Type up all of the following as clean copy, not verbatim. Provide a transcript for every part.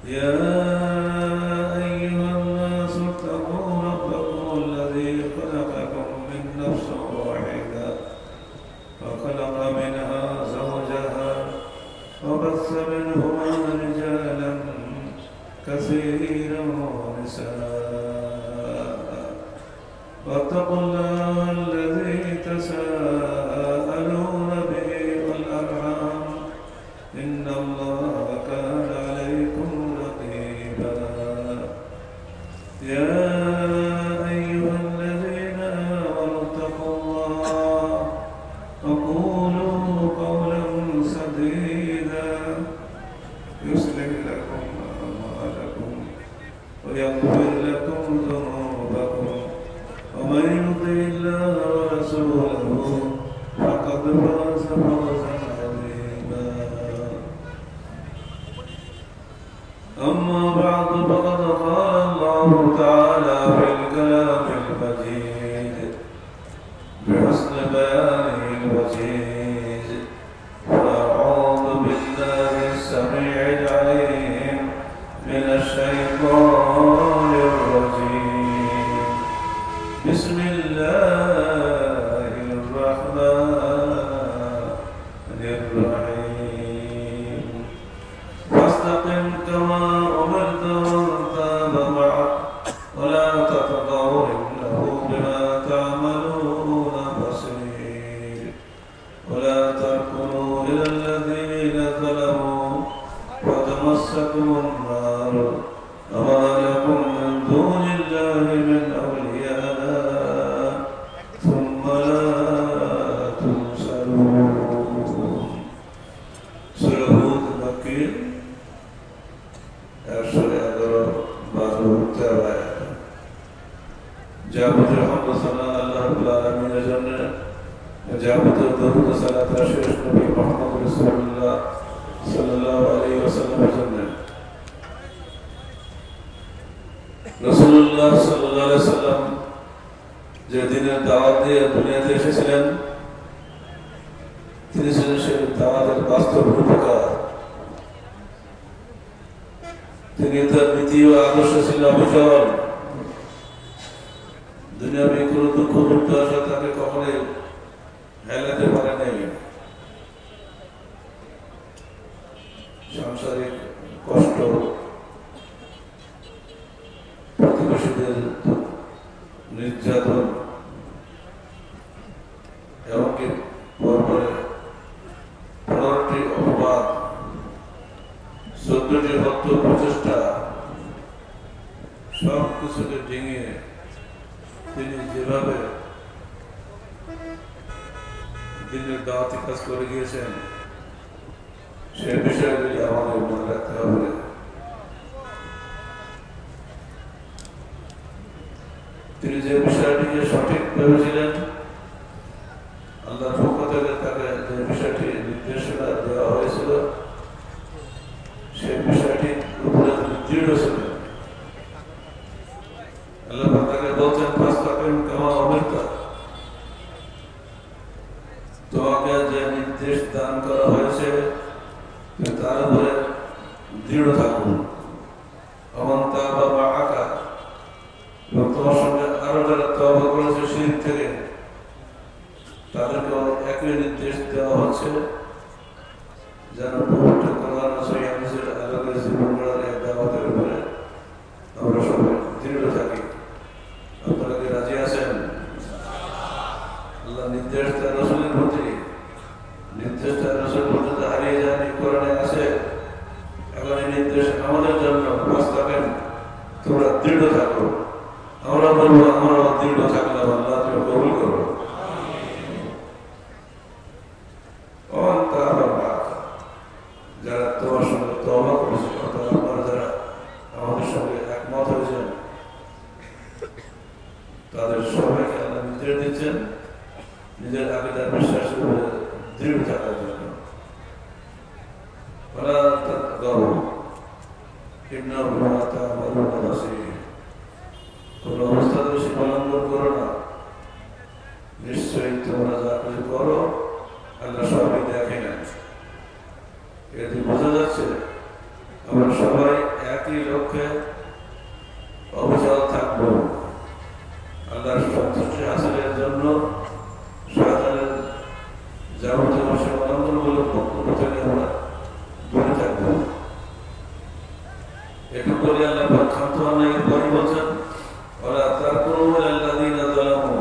يا أيها الناس اتقوا ربكم الذي خلقكم من نفس واحدة وخلق منها زوجها وبث منهما رجالا كثيرا ونساء واتقوا الله الذي تساءلون به والأرحام إن الله كان عليكم رقيبا يا أيها الذين آمنوا اتقوا الله وقولوا قولا سديدا يصلح لكم أعمالكم ويغفر لكم ذنوبكم ومن يطع الله ورسوله فقد فاز فوزا عظيما أما بعد فقد قال الله تعالى في الكلام المجيد بحسن بيانه الوجيز فأعوذ بالله السميع العليم من الشيطان الرجيم بسم الله الرحمن الرحيم فاستقم كما أمرت وارتاب معك ولا تطغوا إنه بما تعملون بصير ولا تركنوا إلى الذين ظلموا فتمسكم النار وما لكم من دون الله من أولياء ثم لا تنصرون سورة هود مكي 111 যাবতীয় হামদ সানা আল্লাহ রাব্বুল আলামিনের জন্য যাবতীয় দরুদ ও সালাত শেষ নবী মুহাম্মদ রাসূলুল্লাহ সাল্লাল্লাহু আলাইহি ওয়াসাল্লামের জন্য রাসূলুল্লাহ সাল্লাল্লাহু আলাইহি ওয়াসাল্লাম যে দিনের দাওয়াত দিয়ে দুনিয়াতে এসেছিলেন তিনি ছিলেন সেই দাওয়াতের বাস্তব রূপকার তিনি তার নীতি ও আদর্শ ছিল অবিচল দুনিয়াবি কোনো দুঃখ দুর্দশা তাকে কখনোই হেলাতে পারে নাই সাংসারিক কষ্ট প্রতিবেশীদের নির্যাতন এমনকি পরপরে 15টি অপবাদ 14টি হত্য প্রচেষ্টা সব কিছুকে ডিঙিয়ে তিনি যেভাবে দিনের দাওয়াতি কাজ করে গিয়েছেন সে বিষয়গুলি আমাদের মনে রাখতে হবে তিনি যে বিষয়টিকে সঠিক ভেবেছিলেন আল্লাহর পক্ষ থেকে তাকে যে বিষয়টি নির্দেশনা দেওয়া হয়েছিল সেই বিষয়টি উপরে তিনি দৃঢ় ছিলেন আল্লাহ তাকে বলছেন ফাস্তাকিম কামা উমিরতা তোমাকে যে নির্দেশ দান করা হয়েছে তার উপরে দৃঢ় থাকুন অমান তাবা মাআকা এবং তোমার সঙ্গে আরো যারা তওবা করেছে শিরক থেকে তাদেরকে একই নির্দেশ দেওয়া হচ্ছে যেন পবিত্র কোরআন ও সহিহ হাদিসের আলোকে জীবন গড়ার এক দাওয়াতের উপরে আমরা সবাই দৃঢ় থাকি আপনারা কি রাজি আছেন আল্লাহ নির্দেশ তার রাসূলের প্রতি নির্দেশ তার রাসূল পর্যন্ত হারিয়ে যায়নি কোরআনে আছে এখন এই নির্দেশ আমাদের জন্য ফাস্তাকিম তোমরা দৃঢ় থাকো আমরা বলবো আমরা দৃঢ় থাকলাম আল্লাহ তুমি কবুল করো যারা তোমার সঙ্গে তওবা করেছে অর্থাৎ আপনারা যারা আমাদের সঙ্গে একমত হয়েছেন তাদের সবাইকে আল্লাহ নির্দেশ দিচ্ছেন নিজের আকীদার বিশ্বাসের উপরে দৃঢ় থাকার জন্য ওয়ালা তাতগাউ ইন্নাহু বিমা তা'মালুনা বাসীর কোন অবস্থাতে সীমা লঙ্ঘন করো না নিশ্চয়ই তোমরা যা কিছু করো আল্লাহ সবই দেখেন এতে বোঝা যাচ্ছে আমরা সবাই এক একই লক্ষ্যে অবিচল থাকব। আল্লাহর সন্তুষ্টি হাসিলের জন্য শয়তানের যাবতীয় সীমালঙ্ঘনমূলক বক্তব্য থেকে আমরা দূরে থাকবো। একটু করে আল্লাহ ক্ষান্ত হন না, এরপরই বলছেন ওরা তার কোনো আল্লাযীনা যালামু,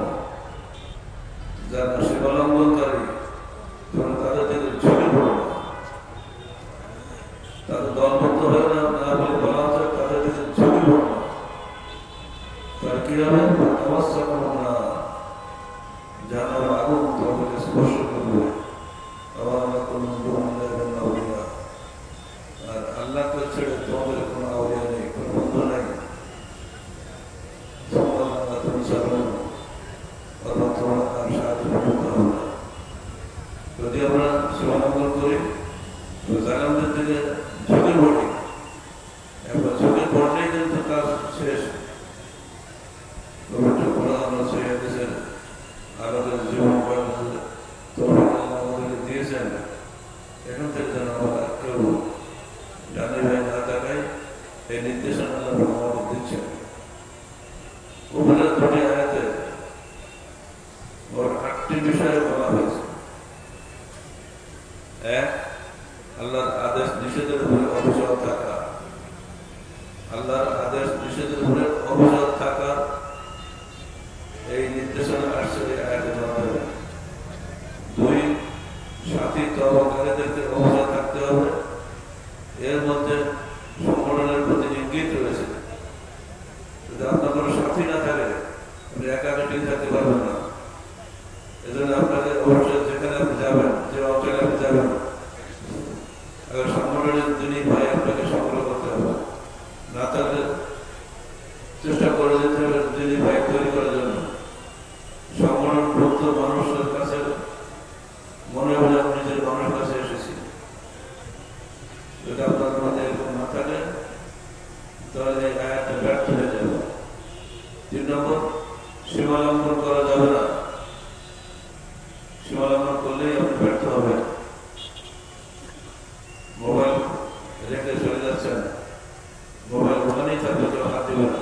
যারা সীমালঙ্ঘনকারী তোমরা তাদের থেকে ঝুঁকে পড়ো না, তাদের দলবদ্ধ হয়ে না বলে বলা হচ্ছে তাদের থেকে ঝুঁকে পড়ো না। তার কি হবে? সমস্যা করবো না, জানার আগুন তোমাকে স্পর্শ করবে। আর আল্লাহকে ছেড়ে তোমাদের কোনো আউলিয়া নেই, কোনো বন্ধু নাই। যদি আমরা সীমালঙ্ঘন করি জালেমদের দিকে ঝুঁকে পড়ি, একবার ঝুঁকে পড়লেই কিন্তু কাজ শেষ। পবিত্র কোরআন ও সহিহ হাদিসের আলোকে জীবন আমাদেরকে দিয়েছেন। এখন থেকে যেন আমরা কেউ ডানে ভাই না তাকাই, এই নির্দেশনা আমাদের দিচ্ছেন। উপরে দুটি আয়াতে ওর 8টি বিষয়ে বলা হয়েছে। এক, আল্লাহর আদেশ নিষেধের উপরে অবিচল থাকা, আল্লাহর আদেশ নিষেধের উপরে অবিচল থাকা, এই নির্দেশনা আসছে এই আয়াতের মাধ্যমে। দুই, সাথী তওবাকারীদেরকে অবিচল থাকতে হবে। এর মধ্যে সংগঠনের প্রতি ইঙ্গিত রয়েছে। যদি আপনার কোনো সাথী না থাকে আপনি একা একা টিকে থাকতে পারবেন না। এজন্য আপনাকে অবশ্যই যেখানে আপনি যাবেন, যে অঞ্চলে আপনি যাবেন, সংগঠনের যিনি ভাই আপনাকে সংগ্রহ করতে হবে। না থাকলে চেষ্টা করে যেতে হবে যিনি ভাই তৈরি করার জন্য। সংগঠনভুক্ত মানুষের কাছে মনে হবে আমি নিজের মানুষের কাছে এসেছি। যদি আপনার মধ্যে এরকম না থাকে তাহলে এই আয়াতটা ব্যর্থ হয়ে যাবে। 3 নম্বর, সীমালঙ্ঘন করা যাবে না। সীমালঙ্ঘন করলেই আপনি ব্যর্থ হবেন। মোবাইল রেখে চলে যাচ্ছেন, মোবাইল ওখানেই থাকবে, কেউ হাত দেবে না,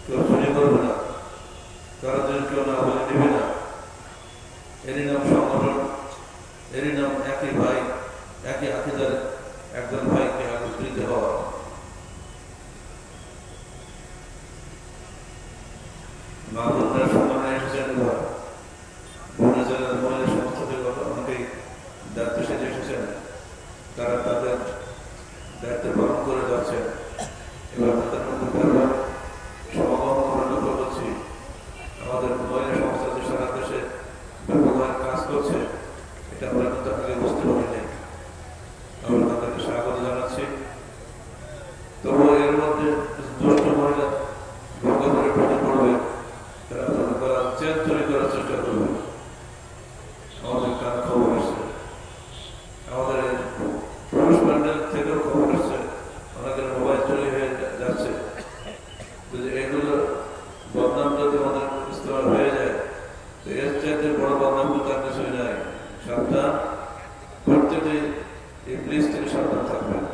কেউ চুরি করবে না, কারো যদি কেউ না বলে নেবে না। এরই নাম সংগঠন, এরই নাম একই ভাই, একই আকিদার একজন ভাইকে একত্রিত হওয়া। মা বোনরা সম্মানে এসেছেন, বোনের জেলার মহিলা সংস্থা থেকে অনেকেই দায়িত্ব সেজে এসেছেন, তারা তাদের দায়িত্ব পালন করে যাচ্ছে। এবার তাদের মধ্যে সমাগম আমরা লক্ষ্য করছি। আমাদের মহিলা সংস্থা যে সারা দেশে ব্যাপকভাবে কাজ করছে, এটা আমরা কিন্তু আগে বুঝতে পারিনি। আমরা তাদেরকে স্বাগত জানাচ্ছি। তবুও এর মধ্যে দুষ্ট মহিলা ভঙ্গ করে ঢুকে পড়বে, তারা তারা চেঞ্জ তৈরি করার চেষ্টা করবে। আমাদের কার খবর আসছে, আমাদের পুরুষ প্যান্ডেল থেকেও খবর আসছে অনেকের মোবাইল চুরি হয়ে যাচ্ছে। যদি এগুলো বদনাম যদি আমাদের ইস্তেমাল হয়ে যায়, তো এর চাইতে বড় বদনাম তো তার কিছুই নাই। সাবধান, প্রত্যেকে ইবলিস থেকে সাবধান থাকবেন।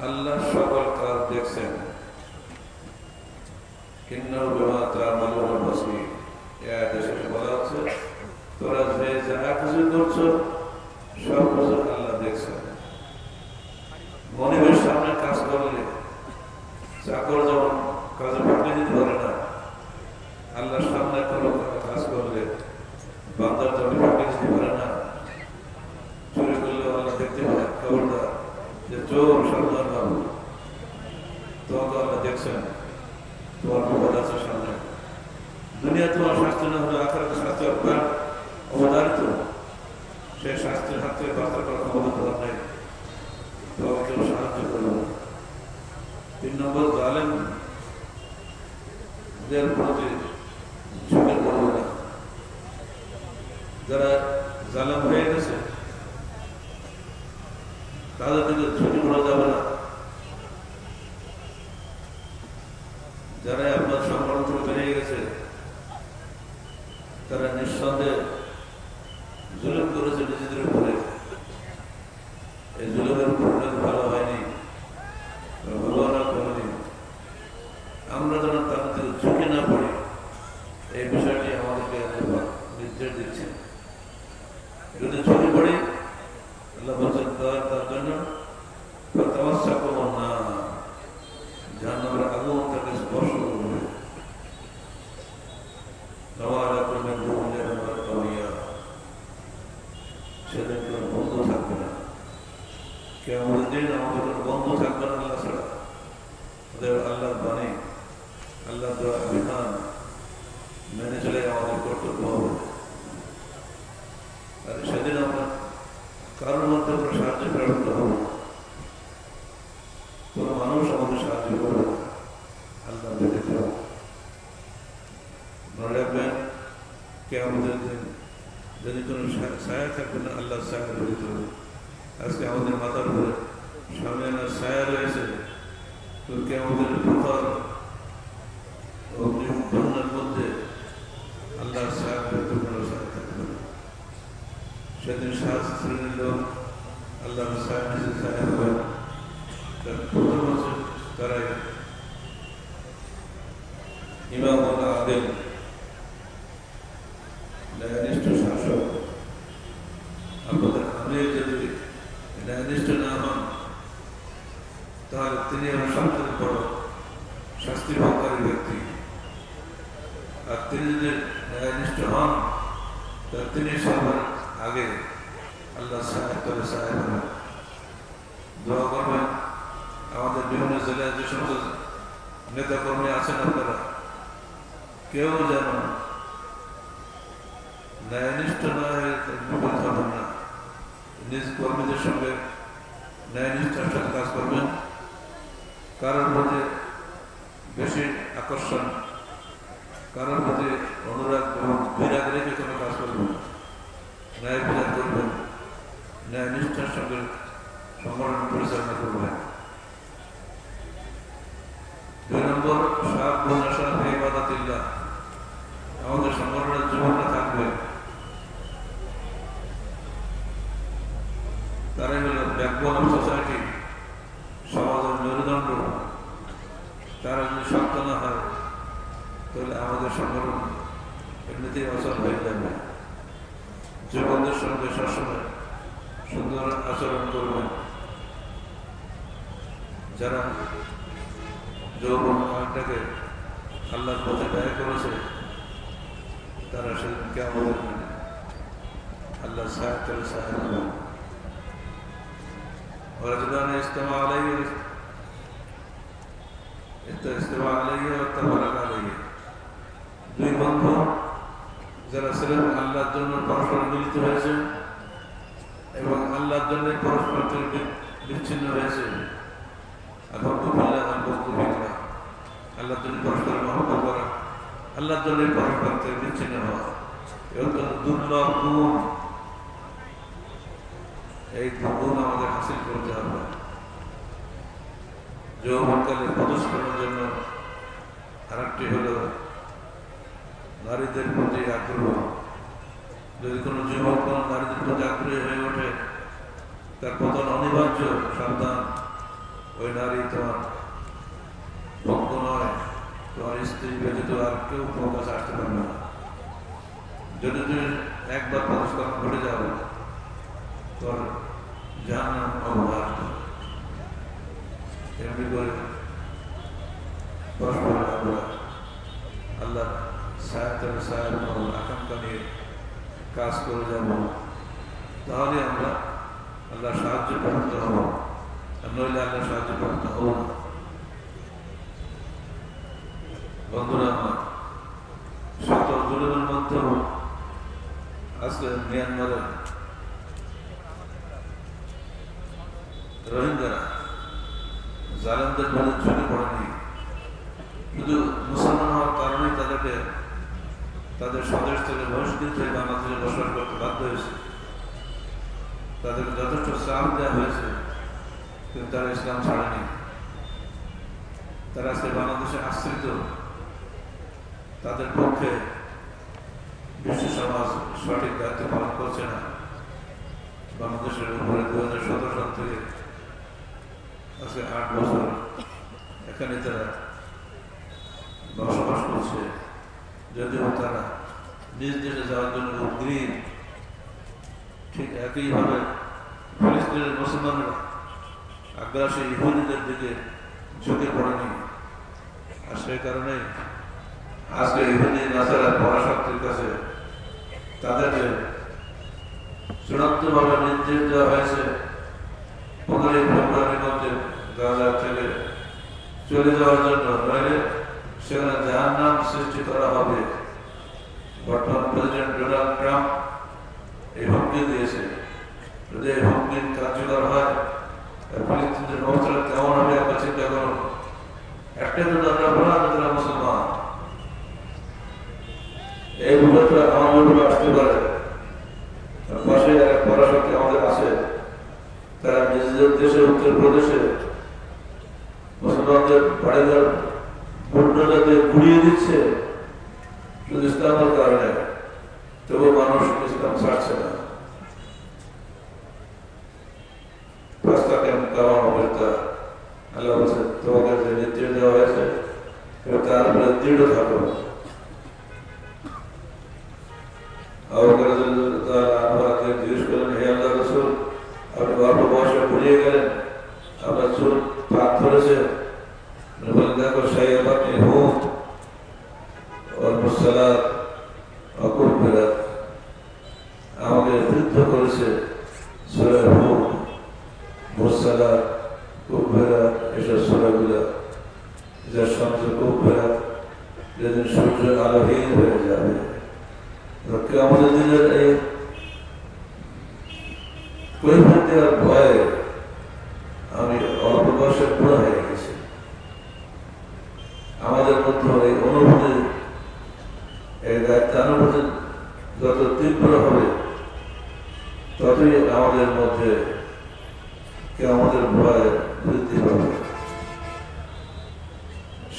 আল্লাহ সকল কাজ দেখছেন। ইন্নাহু বিমা তা'মালুনা বাসীর। এই আয়াতে শেষে বলা হচ্ছে তোরা যে যা কিছু করছো সব কিছু আল্লাহ দেখছেন। মনিবের সামনে কাজ করলে চাকর যেমন কাজে ফাঁকি দিতে পারে না, আল্লাহর সামনে কোনো কাজ করলে বান্দার যেমন ফাঁকি দিতে পারে না। চুরি করলে আল্লাহ দেখতে পারে, খবরদার যে চোর সাবধান বাবু, তোমাকে আল্লাহ দেখছেন, তোমার বিপদ আছে সামনে। দুনিয়া তোমার শাস্তি না হলে আখিরাতে শাস্তি অবধারিত। সেই শাস্তির হাত থেকে বাঁচার করার ক্ষমতা তোমার নেই, তোমাকে কেউ সাহায্য করবে না। 3 নম্বর, জালেমদের প্রতি ঝুঁকে পড়বে না। যারা জালেম হয়ে গেছে তাদের দিকে ঝুঁকে পড়া যাবে না। যারা আপনার সংগঠন থেকে বেরিয়ে গেছে তারা নিঃসন্দেহে জুলুম করেছে নিজেদের উপরে। এই জুলুমের পরিণতি ভালো হয়নি। কোনদিন আমাদের কোনো বন্ধু থাকবে না আল্লাহ ছাড়া। আল্লাহর বাণী, আল্লাহ বিধান মেনে চলে আমাদের কর্তব্য হবে। আর সেদিন আমরা কারোর মধ্যে কোনো সাহায্য প্রাপ্ত হব, কোনো মানুষ আমাদের সাহায্য করবে আল্লাহ ব্যতীত। মনে রাখবেন কে আমাদের দিন যদি কোনো ছায়া থাকবে না আল্লাহ ছায়া ব্যতীত। আজকে আমাদের মাথার উপরে সামনে না ছায়া রয়েছে, তো কে আমাদের প্রখর অগ্নিবন্যার মধ্যে আল্লাহর ছায়া ব্যতীত কোনো ছায়া থাকবে না। সেদিন সাত শ্রেণীর লোক আল্লাহর ছায়া নিচে ছায়া হবে, প্রথম হচ্ছে তারাই ইমাম আদেল, ন্যায়নিষ্ঠ শাসক। আপনাদের আমির যদি ন্যায়নিষ্ঠ না হন তাহলে তিনি আমার সবচেয়ে বড় শাস্তি ভোগকারী ব্যক্তি। আর তিনি যদি ন্যায়নিষ্ঠ হন তাহলে তিনি সবার আগে আল্লাহ সাহেব তবে সাহেব হবেন। দোয়া করবেন আমাদের বিভিন্ন জেলায় যে সমস্ত নেতা কর্মী আছেন আপনারা কেউ যেন ন্যায়নিষ্ঠ না হয়ে বিপদ হবেন না। নিজ কর্মীদের সঙ্গে ন্যায়নিষ্ঠার সাথে কাজ করবেন, কারোর প্রতি বেশি আকর্ষণ, কারোর প্রতি অনুরাগ এবং বিরাগ রেখে কোনো কাজ করবেন, ন্যায় বিচার করবেন, ন্যায়নিষ্ঠার সঙ্গে সংগঠন পরিচালনা করবেন। 2 নম্বর ইবাদাতিল্লাহ, আমাদের সংগঠনের যুবকরা থাকবে, তারাই হল ব্যাকবোন অফ সোসাইটি, সমাজের মেরুদণ্ড। তারা যদি শক্ত না হয় তাহলে আমাদের সংগঠন এমনিতেই অচল হয়ে যাবে। যুবকদের সঙ্গে সবসময় সুন্দর আচরণ করবেন। যারা যৌবন কালটাকে আল্লাহর পথে ব্যয় করেছে তারা সেদিনকে আমাদের আল্লাহ সাহেব তবে সাহেব হবেন। ورجلان اجتمع عليه واتفق عليه। 2 বন্ধু যারা ছিলেন আল্লাহর জন্য পরস্পর মিলিত হয়েছে এবং আল্লাহর জন্য পরস্পর থেকে বিচ্ছিন্ন হয়েছে। আল্লাহর জন্য পরস্পর মহব্বত করা, আল্লাহর জন্য পরস্পর থেকে বিচ্ছিন্ন হওয়া অত্যন্ত দুর্লভ গুণ। এই গুণ আমাদের হাসিল করতে হবে। যৌবনকালে পদস্খলনের জন্য আরেকটি হল নারীদের প্রতি আগ্রহ। যদি কোনো যুবক কোনো নারীদের প্রতি আগ্রহী হয়ে ওঠে তার পতন অনিবার্য। সাবধান, ওই নারী তোমার ভক্ত নয়, তোমার স্ত্রী ব্যতীত আর কেউ তোমার কাছে আসতে পারবে না। যদি তুমি একবার পদস্খলন ঘটে যাও তোর জাহান্নাম অবধারিত। এমনি করে পরস্পর আমরা আল্লাহ সাহেব আকাঙ্ক্ষা নিয়ে কাজ করে যাব, তাহলে আমরা আল্লাহ সাহায্য প্রাপ্ত হব, আর নইলে আল্লাহ সাহায্য প্রাপ্ত হব না। বন্ধুরা আমার, শত জুলুমের মধ্যেও আজকে মিয়ানমারের রোহিঙ্গারা জালেমদের মধ্যে ঝুঁকে পড়েনি। শুধু মুসলমান হওয়ার কারণেই তাদেরকে তাদের স্বদেশ থেকে বহিষ্কৃত হয়ে বাংলাদেশে বসবাস করতে বাধ্য হয়েছে। তাদেরকে যথেষ্ট শ্রাপ দেওয়া হয়েছে, কিন্তু তারা ইসলাম ছাড়েনি। তারা আজকে বাংলাদেশে আশ্রিত। তাদের পক্ষে বিশ্ব সমাজ সঠিক দায়িত্ব পালন করছে না। বাংলাদেশের উপরে 2017 সাল থেকে আজকে 8 বছর এখানে তারা বসবাস করছে, যদিও তারা নিজ দেশে যাওয়ার জন্য উদ্গ্রীব। ঠিক একইভাবে ফিলিস্তিনের মুসলমানরা আগ্রাসী ইহুদিদের দিকে ঝুঁকে পড়েনি। আর সেই কারণে আজকে ইহুদি নাসারা পরাশক্তির কাছে তাদেরকে চূড়ান্তভাবে নির্দেশ দেওয়া হয়েছে 15 ফেব্রুয়ারির মধ্যে গাজা থেকে চলে যাওয়ার জন্য, নইলে সেখানে জাহান্নাম সৃষ্টি করা হবে। বর্তমান প্রেসিডেন্ট ডোনাল্ড ট্রাম্প এই হুমকি দিয়েছে, যদি এই হুমকি কার্যকর হয় ফিলিস্তিনের অবস্থা কেমন হবে একবার চিন্তা করুন। একটা তো আমরা মুসলমান, এই ভূমিকা আমাদের উপরে আসতে পারে। পাশে এক পরাশক্তি আমাদের আছে, তারা নিজেদের দেশে উত্তরপ্রদেশে মুসলমানদের বাড়িঘর বুলডোজার ঘুরিয়ে দিচ্ছে শুধু ইসলামের কারণে, তবু মানুষ ইসলাম ছাড়ছে না। আল্লাহ বলছে তোমাকে যে নির্দেশ দেওয়া হয়েছে তার উপরে দৃঢ় থাকো। জিজ্ঞেস করলেন, হে আল্লাহ রাসূল, আপনি অল্প বয়সে ভুলিয়ে গেলেন, আপনার চুল পাক ধরেছে। বলেন, দেখো শাইয়াবাতনি হুদ ওয়াল মুরসালাত ওয়াকুফিরাত, আমাকে বৃদ্ধ করেছে সূরা হুদ, মুরসালাত, কুফিরাত, এসব সূরাগুলো যার সঙ্গে কুফিরাত, যেদিন সূর্য আলোহীন হয়ে যাবে। আমাদের দিনের এই কৈফিয়ত দেওয়ার ভয়ে আমি অল্প বয়সে বুড়া হয়ে গেছি। আমাদের মধ্যে এই অনুভূতি, এই দায়িত্বানুভূতি যত তীব্র হবে ততই আমাদের মধ্যে আমাদের ভয় বৃদ্ধি পাবে।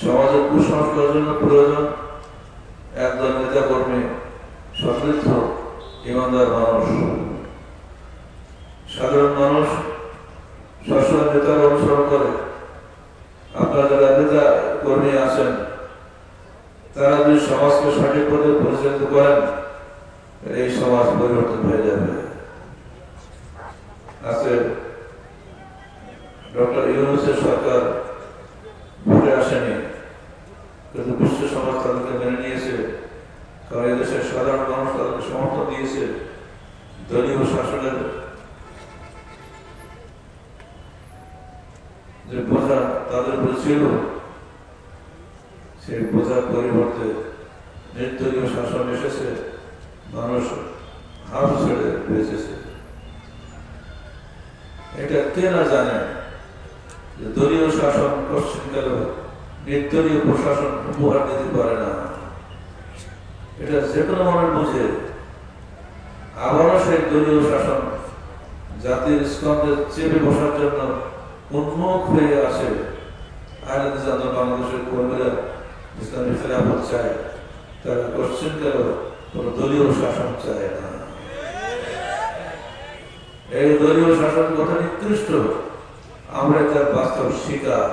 সমাজের কুসংস্কারের জন্য প্রয়োজন একজন নেতা কর্মী, সমৃদ্ধ ইমানদার মানুষ। সাধারণ মানুষ সবসময় নেতার অনুসরণ করে। আপনারা যারা নেতা কর্মী আছেন তারা যদি সমাজকে সঠিক পথে পরিচালিত করেন, এই সমাজ পরিবর্তন হয়ে যাবে। আজকে ডক্টর ইউনূসের সরকার ভোটে আসেনি, কিন্তু বিশ্ব সমাজ তাদেরকে মেনে নিয়েছে, কারণ এই দেশের সাধারণ মানুষ তাদেরকে সমর্থন দিয়েছে। দলীয় শাসনের যে বোঝা তাদের উপরে ছিল, সেই বোঝার পরিবর্তে নির্দলীয় শাসন এসেছে, মানুষ হাল ছেড়ে বেঁচেছে। এটা কে না জানে যে দলীয় শাসন পশ্চিমকাল নির্দলীয় প্রশাসন উপহার দিতে পারে না। এটা যে কোনো মানুষ বুঝে। আবারও সেই দলীয় শাসন জাতির স্কন্ধে চেপে বসার জন্য উন্মুখ হয়ে আসে। বাংলাদেশের কর্মীরা ইসলামী খেলাফত চায়, তারা পশ্চিমকাল কোন দলীয় শাসন চায় না। এই দলীয় শাসন কথা নিকৃষ্ট, আমরা তার বাস্তব শিকার।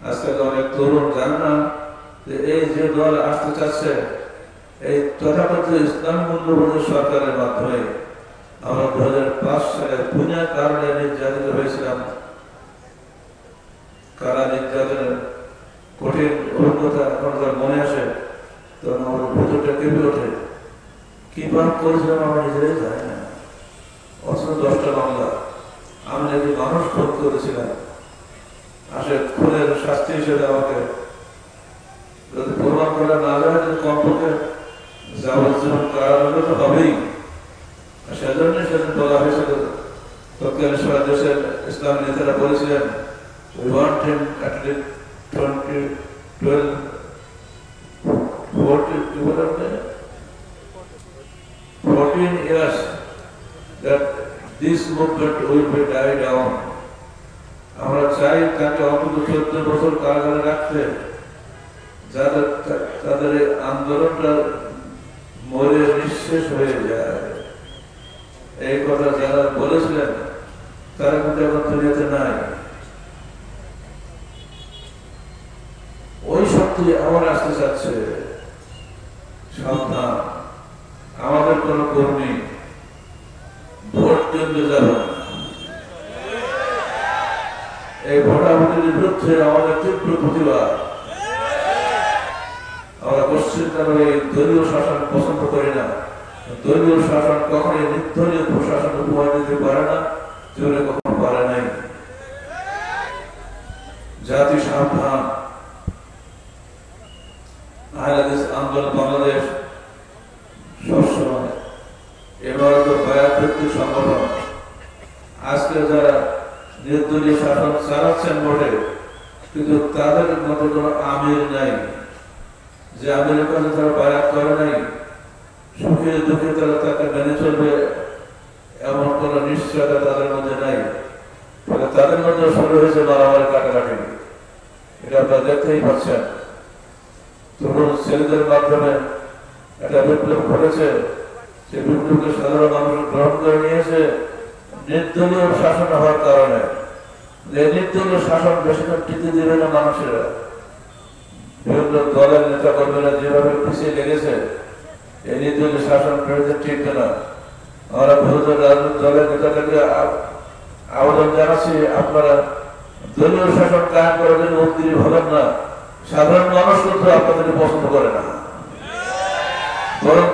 আজকাল অনেক তরুণ জানে না যে এই যে দল আসতে চাচ্ছে, এই তথাকথিত ইসলাম মূল্যবোধের সরকারের মাধ্যমে আমরা 2005 সালে পুনের কারণে নির্যাতিত হয়েছিলাম। কারা নির্যাতনের কঠিন অভিজ্ঞতা এখন মনে আসে, তখন আমার ভেতরটা কেঁপে ওঠে। কি পাপ করেছিলাম আমরা নিজেরাই জানি না। অথচ 10টা মামলা, আমি নাকি মানুষ খুন করেছিলাম। আসে খুনের শাস্তি হিসেবে আমাকে যদি প্রমাণ করা না যায়, কমপক্ষে যাবজ্জীবন কারাদণ্ড তো হবেই। সেজন্য সেদিন বলা হয়েছিল, তৎকালীন সারা দেশের ইসলামী নেতারা বলেছিলেন, we want him at least 14 years that this movement will be died down. আমরা চাই তাকে অন্তত 14 বছর কারাগারে রাখতে, যাতে তাদের আন্দোলনটা মরে নিঃশেষ হয়ে যায়। এই কথা যারা বলেছিলেন তারা কিন্তু এখন দুনিয়াতে নাই। ওই শক্তি আমার আসতে চাচ্ছে। সাবধান, আমাদের কোন কর্মী ভোট কেন্দ্রে যাবে না। এই ভোটাভুটির বিরুদ্ধে আমাদের তীব্র প্রতিবাদ। আমরা পশ্চিমকাল এই দলীয় শাসন পছন্দ করি না। দলীয় শাসন কখনোই নির্দলীয় প্রশাসন উপহার দিতে পারে না। জোরে কখনো পারে নাই। জাতি সাবধান। আন্দোলন বাংলাদেশ সবসময় এবার তো বায়াত ভিত্তিক সংগঠন। আজকে যারা নির্দলীয় শাসন চালাচ্ছেন বটে, কিন্তু তাদের মতো কোনো আমির নাই যে আমিরের কাছে তারা বায়াত করে নাই। সুখে দুঃখে তারা তাকে মেনে চলবে এমন কোন নিশ্চয়তা তাদের মধ্যে নাই। ফলে তাদের মধ্যে শুরু হয়েছে মারামারি কাটাকাটি। এটা আপনারা দেখতেই পাচ্ছেন। তরুণ ছেলেদের মাধ্যমে একটা বিপ্লব ঘটেছে। সে বিপ্লবকে সাধারণ মানুষ গ্রহণ করে নিয়েছে নির্দলীয় শাসন হওয়ার কারণে। নির্দলীয় শাসন বেশিক্ষণ টিকে দেবে না মানুষেরা। বিভিন্ন দলের নেতা কর্মীরা যেভাবে পিছিয়ে লেগেছে, এই নির্দলীয় শাসন বিরুদ্ধে টিকবে না। আমরা বিরোধী রাজনৈতিক দলের নেতাদেরকে আবেদন জানাচ্ছি, আপনারা দলীয় শাসন কায়েম করার জন্য উদ্গ্রীব হবেন না। সাধারণ মানুষ কিন্তু আপনাদেরকে পছন্দ করে না। বরং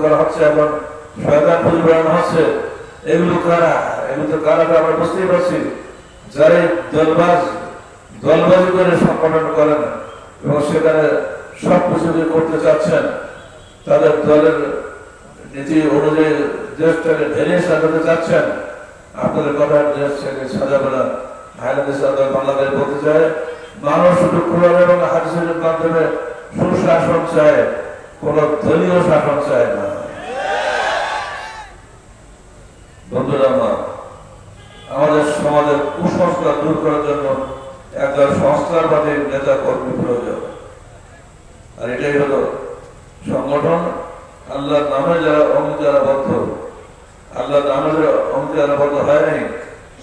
করা হচ্ছে, এখন শয়তান পুঁজি বাড়ানো হচ্ছে। এগুলো কারা? এগুলো তো কারাটা আমরা বুঝতেই পারছি। যারা দলবাজি করে সংগঠন করেন এবং সেখানে সবকিছু করতে চাচ্ছেন, তাদের দলের নীতি অনুযায়ী দেশটাকে ঢেলে সাজাতে চাচ্ছেন, আপনাদের কথা দেশ থেকে সাজাবে না। বাংলাদেশ বলতে চায় মানুষ শুধু কোরআন এবং হাদিসের মাধ্যমে সুশাসন চায়, কোন দলীয় শাসন চায় না। বন্ধুরা, আমাদের সমাজের কুসংস্কার দূর করার জন্য একজন সংস্কারবাদী নেতা কর্মী প্রয়োজন। আর এটাই হলো সংগঠন। আল্লাহর নামে যারা অঙ্গীকারবদ্ধ, আল্লাহর নামে যারা অঙ্গীকারবদ্ধ হয়নি,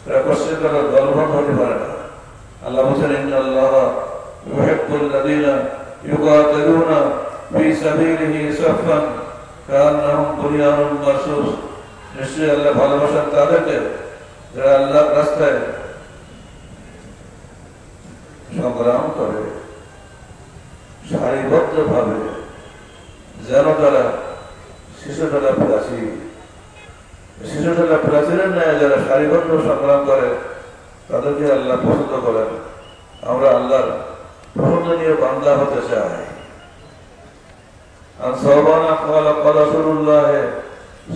তারা কষ্টের তারা দলবদ্ধ হতে পারে না। আল্লাহ বলছেন, ইন্নাল্লাহ ইউহিব্বুল লাযীনা ইউকাতিলুনা ফী সাবিলিহি সাফফান কাআন্নাহুম বুনিয়ানুন মারসুস। নিশ্চয়ই আল্লাহ ভালোবাসেন তাদেরকে যারা আল্লাহর রাস্তায় সংগ্রাম করে সারিবদ্ধ ভাবে, যেন তারা শিশুতলা প্রাচীরের ন্যায় যারা সারিবদ্ধ সংগ্রাম করে তাদেরকে আল্লাহ পছন্দ করেন। আমরা আল্লাহর পছন্দনীয় বান্দা হতে চাই। عن ثوبان قال قال رسول الله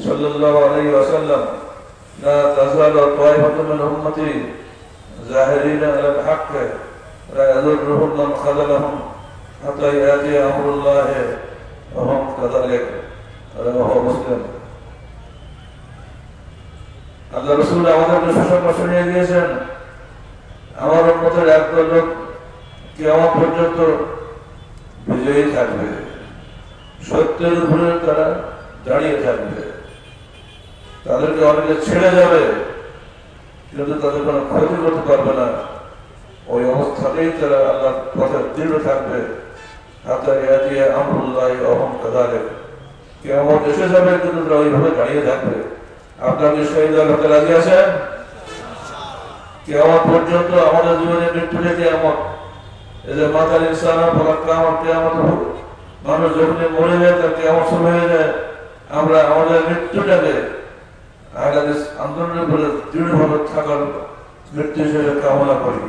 صلى الله عليه وسلم لا تزال طائفة من أمتي ظاهرين على الحق لا يضرهم من خذلهم حتى يأتي أمر الله وهم كذلك رواه مسلم। আল্লাহ রাসূল আমাদেরকে সুসংবাদ শুনিয়ে দিয়েছেন, আমার উম্মতের একদল লোক কিয়ামত পর্যন্ত বিজয়ী থাকবে, সত্যের উপরে তারা দাঁড়িয়ে থাকবে। তাদেরকে অনেকে ছেড়ে যাবে, কিন্তু তাদের কোনো ক্ষতি করতে পারবে না। ওই অবস্থাতেই তারা আল্লাহর পথে দৃঢ় থাকবে। হাত্তা ইয়াতি আমরুল্লাহি ওয়া হুম কাযালিক। কিয়ামত এসে যাবে, কিন্তু তারা ওইভাবে দাঁড়িয়ে থাকবে। আপনাকে সেই দল হতে রাজি আছেন? কিয়ামত পর্যন্ত আমাদের জীবনে মৃত্যু থেকে কিয়ামত, এই যে মাতাল ইনসান কিয়ামত, মানুষ যখন মরে যায় তার কিয়ামত শুরু হয়ে যায়। আমরা আমাদের মৃত্যুটাকে আহলাদিস আন্দোলনের উপরে দৃঢ়ভাবে থাকার মৃত্যু হিসেবে কামনা করি।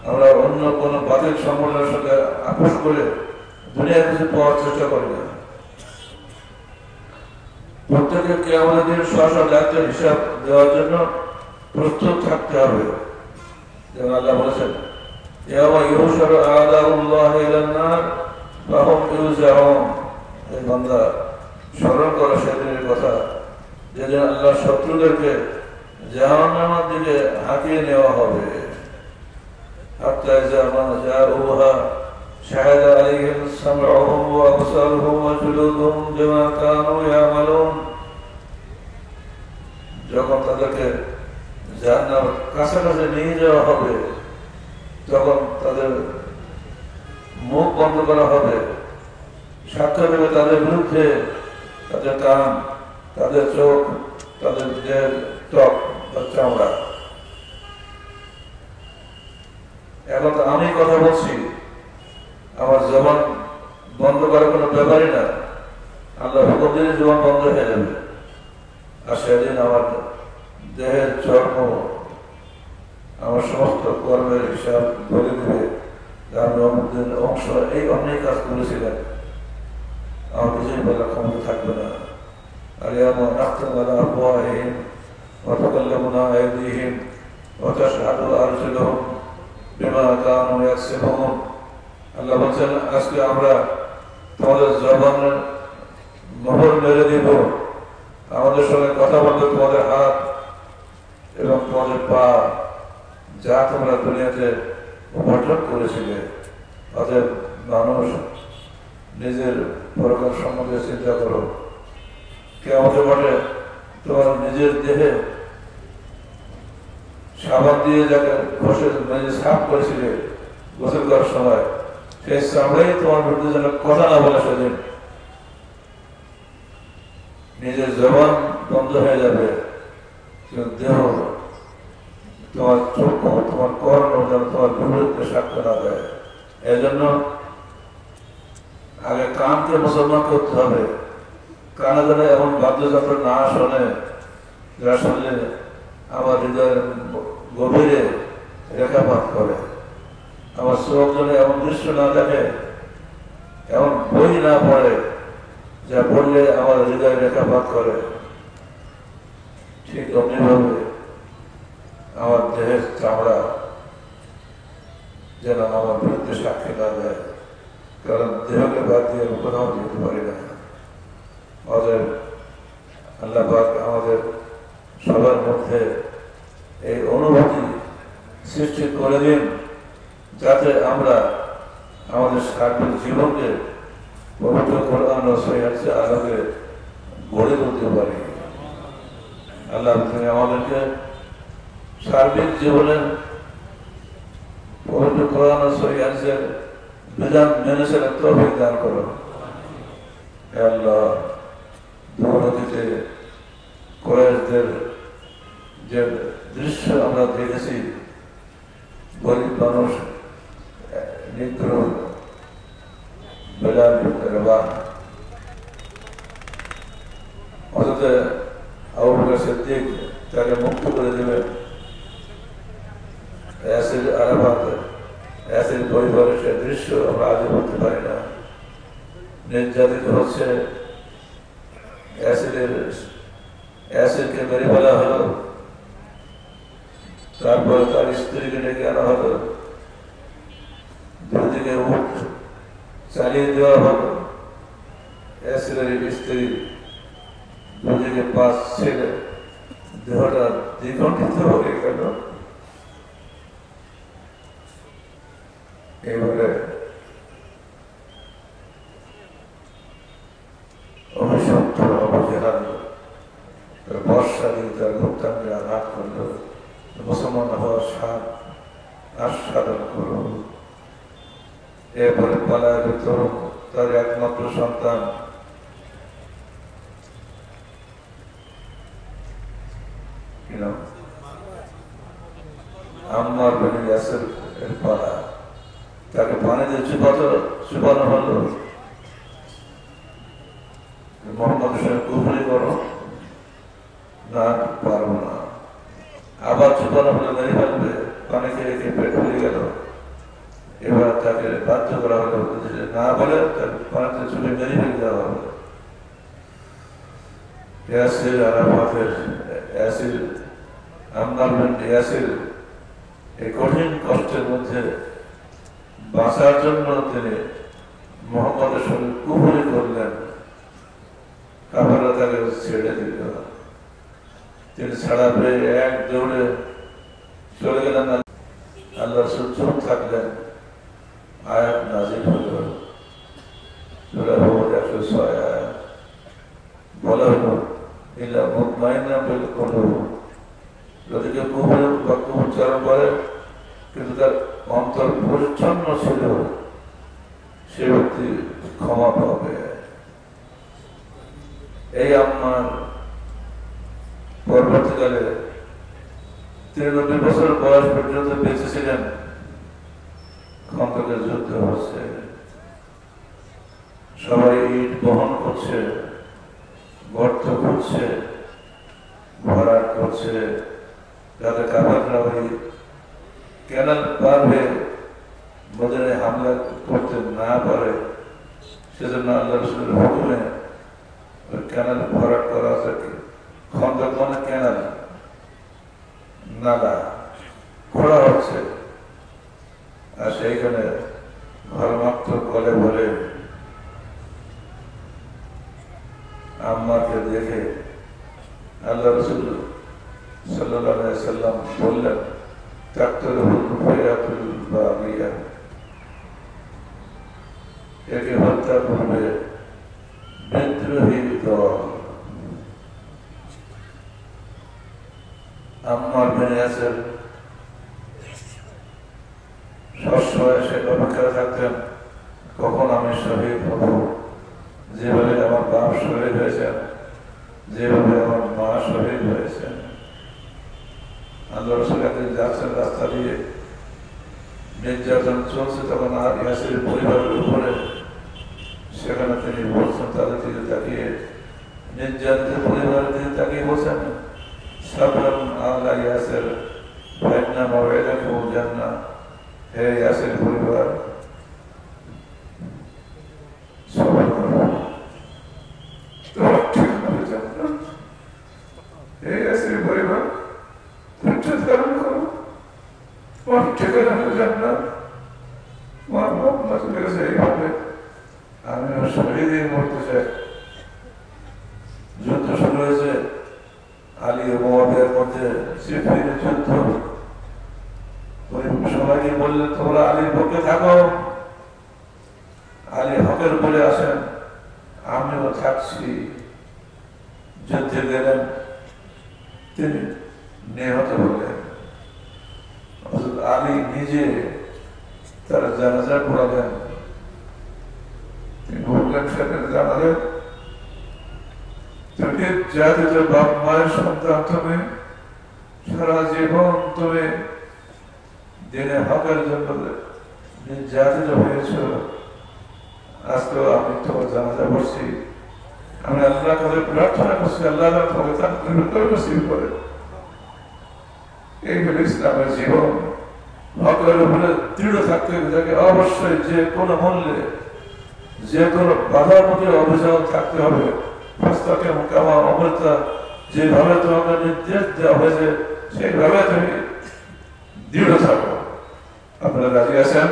আমরা অন্য কোন বাতিল সংগঠনের সঙ্গে আপোষ করে দুনিয়ার কিছু পাওয়ার চেষ্টা করি না। প্রত্যেকে কিয়ামতের দিন স্ব দায়িত্বের হিসাব দেওয়ার জন্য প্রস্তুত থাকতে হবে। যেমন আল্লাহ বলেছেন, ইয়াওমা ইউহশারু আ'দাউল্লাহি ইলান নার ওয়া হুম ইউজাউন। এই বান্দা স্মরণ করো সেদিনের কথা, যেদিন আল্লাহর শত্রুদেরকে জাহান্নামের দিকে হাঁকিয়ে নেওয়া হবে। হাত্তা ইযা মা জাউহা শাহাদা আলাইহিম সামউহুম ওয়া আবসারুহুম ওয়া জুলুদুহুম বিমা কানু ইয়ামালুন। যখন তাদেরকে জাহান্নামের কাছাকাছি নিয়ে যাওয়া হবে, তখন তাদের মুখ বন্ধ করা হবে, সাক্ষ্য দেবে তাদের বিরুদ্ধে তাদের কান, তাদের চোখ, তাদের দেহের ত্বক বা চামড়া। এখন আমি কথা বলছি, আমার জবান বন্ধ করার কোনো ব্যাপারই না। আল্লাহ হুকুম দিলে জবান বন্ধ হয়ে যাবে। আর সেদিন আমার হিসাব বলে দেবে আমাদের অংশ এই অন্যায় কাজ করেছিলেন, আমার কিছুই বলার ক্ষমতা থাকবে না। اليوم نختم على أفواههم وتكلمنا أيديهم وتشهد أرجلهم بما كانوا يكسبون। আল্লাহ বলছেন আজকে আমরা তোমাদের জবানের মোহর মেরে দিব, আমাদের সঙ্গে কথা বলবে তোমাদের হাত এবং তোমাদের পা, যা তোমরা দুনিয়াতে উপার্জন করেছিলে। অতএব মানুষ নিজের পরকাল সম্বন্ধে চিন্তা করো। কেমন বটে তোমার নিজের দেহে সাবান দিয়ে যাকে ঘষে নিজে সাফ করেছিলে গোসল করার সময়, সেই চামড়াই তোমার বিরুদ্ধে যেন কথা না বলে সেদিন নিজের জবান বন্ধ হয়ে যাবে, দেহ তোমার চোখ তোমার কর্ণ যেন তোমার বিরুদ্ধে সাক্ষ্য না দেয়। এই জন্য আগে কানকে মুসলমান করতে হবে। কানে যেন এমন বাদ্যযন্ত্র না শোনে যা শুনলে আমার হৃদয়ের গভীরে রেখাপাত করে, আমার চোখ যেন এমন দৃশ্য না দেখে, এমন বই না পড়ে যা পড়লে আমার হৃদয় রেখাপাত করে। ঠিক অমনিভাবে আমার দেহের চামড়া যেন আমার বিরুদ্ধে সাক্ষী না দেয়, কারণ দেহকে বাদ দিয়ে আমি কোথাও যেতে পারি না। আমাদের আল্লাহ পাক আমাদের সবার মধ্যে এই অনুভূতি সৃষ্টি করে দিন, যাতে আমরা আমাদের সার্বিক জীবনকে পবিত্র কোরআন ও সহিহ আলোকে গড়ে তুলতে পারি। আল্লাহ তুমি আমাদেরকে সার্বিক জীবনের পবিত্র কোরআন ও সহিহ বিধান মেনে চলার তৌফিক দান করো। হে আল্লাহ, দূরতীতে কুরাইশদের যে দৃশ্য আমরা দেখেছি, গরিব মানুষ নিগ্র বেলাল অথচ আবু বকর সিদ্দিক তাকে মুক্ত করে দেবে। ইয়াসির আরাফাত, ইয়াসির পরিবারের সে দৃশ্য আমরা আজও বলতে পারি না। নির্যাতিত হচ্ছে, ইয়াসিরকে মেরে ফেলা হলো, তারপরে তার স্ত্রীকে ডেকে আনা হলো, দুদিকে উঠ চালিয়ে দেওয়া হলো। ইয়াসিরের স্ত্রী দুদিকে পাশ ছেড়ে দেহটা দ্বিখণ্ডিত হয়ে গেল। এবারে অভিশপ্ত অবজেহাল বর্ষা দিয়ে তার মুক্তাঙ্গে আঘাত করল। মুসলমান হওয়ার স্বাদ আস্বাদন করল। এরপরে পালায় তরুণ তার একমাত্র সন্তান আম্মার বিন ইয়াসির এর পালা, তাকে পানিতে চুপানো হলো। মোহাম্মদের সঙ্গে কুফরি করো না, পারবো না। আবার চুপানো হলে মেরে ফেলবে, পানি খেয়ে খেয়ে পেট ফুলে গেল। এবার তাকে বাধ্য করা হলো, না বলে তাকে পানিতে চুপে মেরে ফেলে দেওয়া হলো। ইয়াসির আরাফাতের ইয়াসির আম্মার বিন ইয়াসির এই কঠিন কষ্টের মধ্যে বাঁচার জন্য তিনি মোহাম্মদের সঙ্গে কুফরি করলেন। কাফেররা তাকে ছেড়ে দিল। তিনি ছাড়া পেয়ে এক দৌড়ে চলে গেলেন। আল্লাহ রাসূল চুপ থাকলেন। আয়াত নাযিল হলো, সূরা হুদ 106 আয়াত। বলা হলো ইল্লা মুতমাইন্না বিল কুলুব, যদি কেউ কুফরি বাক্য উচ্চারণ করে কিন্তু তার অন্তর পরিচ্ছন্ন ছিল, সে ব্যক্তি ক্ষমা পাবে। এই আম্মার পরবর্তীকালে 93 বছর বয়স পর্যন্ত বেঁচে ছিলেন। খন্দকের যুদ্ধ হচ্ছে, সবাই ইট বহন করছে, গর্ত করছে, ভরাট করছে, যাতে কাফেররা ওই ক্যানাল পারবে বদরে হামলা করতে না পারে সেজন্য আল্লাহ রাসূলের হুকুমে ওই ক্যানাল ভরাট করা আছে। খন্দক মানে ক্যানাল, নালা খোঁড়া হচ্ছে, আর সেইখানে ঘরমাত্র কলে ভরে আম্মাকে দেখে আল্লাহ রাসূল সাল্লাল্লাহু আলাইহি সাল্লাম বললেন, তাকতুলুল ফায়াতুল বাগিয়া, একে হত্যা করবে বিদ্রোহী দল। আম্মার বিন ইয়াসির সবসময় সে অপেক্ষা থাকতেন কখন আমি শহীদ হব। যেভাবে আমার বাপ শহীদ হয়েছেন, যেভাবে আমার মা শহীদ হয়েছেন। আল্লাহ রাসূল একদিন যাচ্ছেন রাস্তা দিয়ে, নির্যাতন চলছে তখন আর ইয়াসিরের পরিবারের উপরে, সেখানে তিনি বলছেন তাদের দিকে তাকিয়ে, নির্যাতিত পরিবারের দিকে তাকিয়ে বলছেন, সাবরান আলা ইয়াসির ফাইন্না মাওইদাকুম জান্নাহ, হে ইয়াসির পরিবার সবর করো, তোমার ঠিকানা হবে জান্নাত। হে ইয়াসির পরিবার ধৈর্য ধারণ করো, তোমার ঠিকানা হবে জান্নাত। তোমার ভাবনা চলে গেছে এইভাবে, আমিও শহীদই মরতে চাই। যুদ্ধ শুরু হয়েছে আলী ও মুআবিয়ার মধ্যে, সিফিনের যুদ্ধ। সবাইকে বললেন তোমরা আলীর পক্ষে থাকো, আলী হকের উপরে আসেন, আমিও থাকছি। যুদ্ধে গেলেন, তিনি নিহত হলেন। আলী নিজে তারা জানাজা পড়ালেন। তিনি বললেন সেখানে জানালেন, তুমি জাতিত বাপ মায়ের সন্তান, তুমি সারা জীবন তুমি দিনে হকের জন্য নির্যাতিত হয়েছ। আজকে আমি তোমার জানাজা পড়ছি, আমি আল্লাহর কাছে প্রার্থনা করছি আল্লাহ তোমাকে তার নসিব করে। এই হল ইসলামের জীবন। হকের উপরে দৃঢ় থাকতে হবে, অবশ্যই যে কোনো মূল্যে যে কোনো বাধার মধ্যে অভিযান থাকতে হবে। যেভাবে তোমাকে নির্দেশ দেওয়া হয়েছে সেইভাবে তুমি দৃঢ় থাকো। আপনারা রাজি আছেন?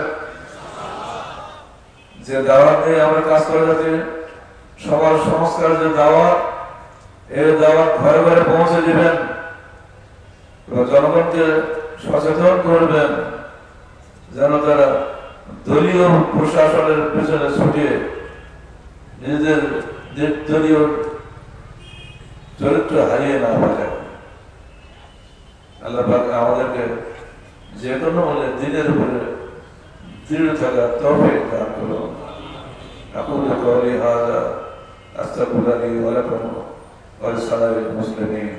যে দাওয়াত নিয়ে আমরা কাজ করে যাচ্ছি, সবার সংস্কার যে দাওয়াত, এই দাওয়াত ঘরে ঘরে পৌঁছে দিবেন, জনগণকে সচেতন করবেন যেন তারা দলীয় প্রশাসনের পেছনে ছুটিয়ে নিজেদের দলীয় চরিত্র হারিয়ে না ফেলে। আল্লাহ পাক আমাদেরকে যে কোনো মূল্যে দিনের উপরে দৃঢ় থাকার তৌফিক দান করুন। আকুলু কওলি হাযা আস্তাগফিরুল্লাহ লি ওয়া লাকুম ওয়া লিসাইরিল মুসলিমিন।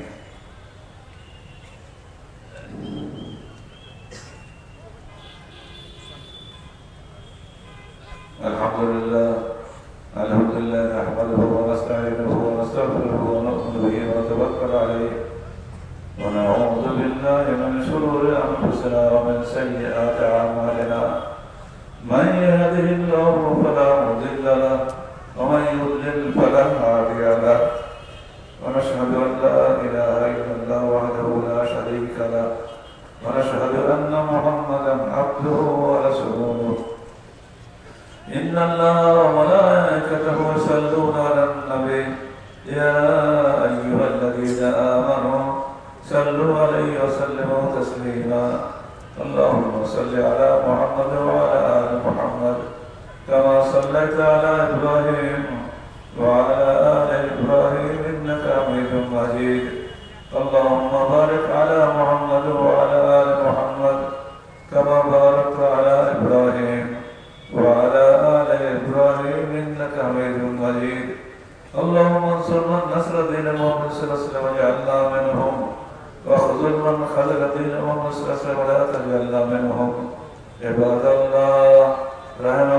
আলহামদুলিল্লাহ নাহমাদুহু ওয়া নাস্তাঈনুহু ওয়া নাস্তাগফিরুহু ওয়া নু'মিনু বিহি ওয়া নাতাওয়াক্কালু আলাইহি ওয়া না'উযু বিল্লাহি মিন শুরুরি আনফুসিনা ওয়া মিন সাইয়্যাতি আ'মালিনা। মান yahdihillahu fala mudilla lahu wa man yudlil fala hadiya lahu. Wa nashhadu an la ilaha illallah wahdahu la sharika lahu wa nashhadu anna Muhammadan 'abduhu wa rasuluhu. إن الله وملائكته يصلون على النبي يا أيها الذين آمنوا صلوا عليه وسلموا تسليما. اللهم صل على محمد وعلى آل محمد كما صليت على إبراهيم وعلى آل إبراهيم إنك حميد مجيد. اللهم بارك على محمد وعلى آل محمد كما باركت على إبراهيم وعلى آل إبراهيم إنك حميد مجيد. اللهم انصر من نصر دين محمد صلى الله عليه وسلم واجعلنا منهم، واخذل من خذل دين محمد صلى الله عليه وسلم ولا تجعلنا منهم. عباد الله رحمة